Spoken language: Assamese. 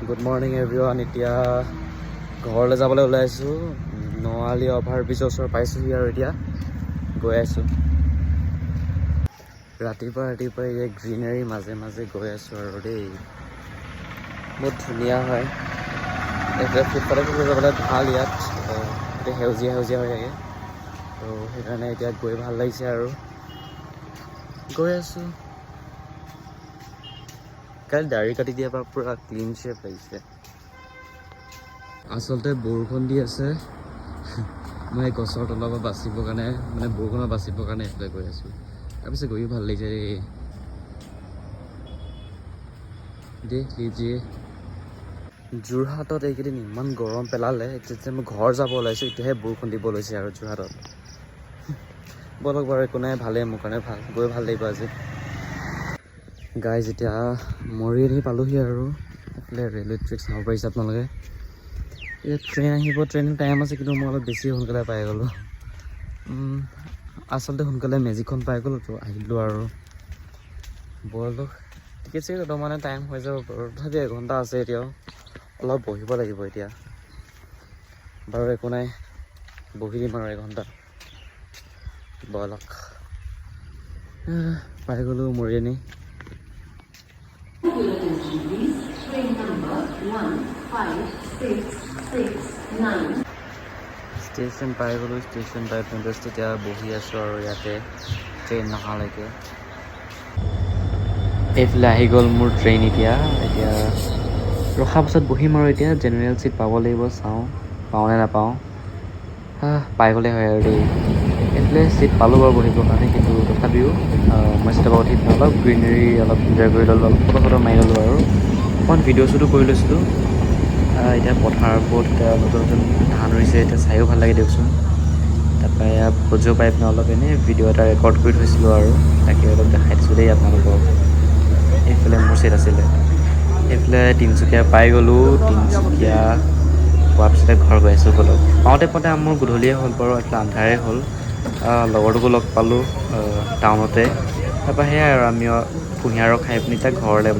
Good morning everyone. এতিয়া ঘৰলৈ যাবলৈ ওলাইছোঁ। নআলি অভাৰ ব্ৰিজৰ ওচৰ পাইছোঁহি আৰু এতিয়া গৈ আছোঁ। ৰাতিপুৱা এই গ্ৰীনাৰী মাজে মাজে গৈ আছোঁ আৰু দেই, বহুত ধুনীয়া হয়। এইফালে ফুটপাথে যাবলৈ ভাল, ইয়াত গোটেই সেউজীয়া সেউজীয়া হৈ থাকে, তো সেইকাৰণে এতিয়া গৈ ভাল লাগিছে আৰু গৈ আছোঁ। কালি দাড়ি কাটি দিয়াৰ পৰা পূৰা ক্লিন শ্বেপ লাগিছে। আচলতে বৰষুণ দি আছে, মই গছৰ তলৰ পৰা বাচিবৰ কাৰণে, মানে বৰষুণৰ বাচিবৰ কাৰণে এপ্লাই কৰি আছোঁ। তাৰপিছত গৈও ভাল লাগিছে দেই লিজিয়ে। যোৰহাটত এইকেইদিন ইমান গৰম পেলালে, এতিয়া মই ঘৰ যাব ওলাইছোঁ, এতিয়াহে বৰষুণ দিব লৈছে আৰু যোৰহাটত। বলক বাৰু, একো নাই, ভালেই, মোৰ কাৰণে ভাল, গৈ ভাল লাগিব আজি। গাইজ এতিয়া মৰিয়নি পালোহি আৰু এইফালে ৰেলৱে ট্ৰেক চাব পাৰিছে আপোনালোকে। এতিয়া ট্ৰেইন আহিব, ট্ৰেইনৰ টাইম আছে, কিন্তু মই অলপ বেছি সোনকালে পাই গ'লোঁ। আচলতে সোনকালে মেজিকখন পাই গ'লোঁ, তো আহিলোঁ আৰু বলক। টিকেট চিকেট মানে টাইম হৈ যাব বাৰু, তথাপি এঘণ্টা আছে এতিয়াও, অলপ বহিব লাগিব এতিয়া। বাৰু একো নাই, বহি দিম আৰু এঘণ্টা। বলক, পাই গ'লোঁ মৰিয়নি। ষ্টেচন পাই গ'লোঁ। ষ্টেচন পাই পঞ্চাছ এতিয়া বহি আছোঁ আৰু ইয়াতে ট্ৰেইন নহালৈকে। এইফালে আহি গ'ল মোৰ ট্ৰেইন। এতিয়া ৰখাৰ পাছত বহিম আৰু এতিয়া জেনেৰেল চিট পাব লাগিব, চাওঁ পাওঁনে নাপাওঁ। পাই গ'লে হয় আৰু দেই। এইফালে চিট পালোঁ বাৰু বহিবৰ কাৰণে, কিন্তু তথাপিও মই চিটৰ পৰা উঠি অলপ গ্ৰীনেৰী অলপ এনজয় কৰি ল'লোঁ, অলপ ফটো চটো মাৰি ল'লোঁ আৰু অকণমান ভিডিঅ' শ্বুটো কৰি লৈছিলোঁ। এতিয়া পথাৰবোৰত এতিয়া নতুন নতুন ধান ৰুইছে, এতিয়া চায়ো ভাল লাগে দিয়কচোন। তাৰপৰা এয়া ভোজো পাই পিনে অলপ এনেই ভিডিঅ' এটা ৰেকৰ্ড কৰি থৈছিলোঁ আৰু তাকে অলপ দেখাই দিছোঁ দেই আপোনালোকক। এইফালে মোৰ চিট আছিলে। এইফালে তিনিচুকীয়া পাই গ'লোঁ। তিনিচুকীয়া পোৱাৰ পিছতে ঘৰ গৈ আছোঁ। বলক, পাওঁতে মোৰ গধূলিয়ে হ'ল বাৰু, এইফালে আন্ধাৰে হ'ল। লগৰটোকো লগ পালোঁ টাউনতে। তাৰপৰা সেয়াই আৰু আমি কুঁহিয়াৰক খাই পিনি এতিয়া ঘৰলৈ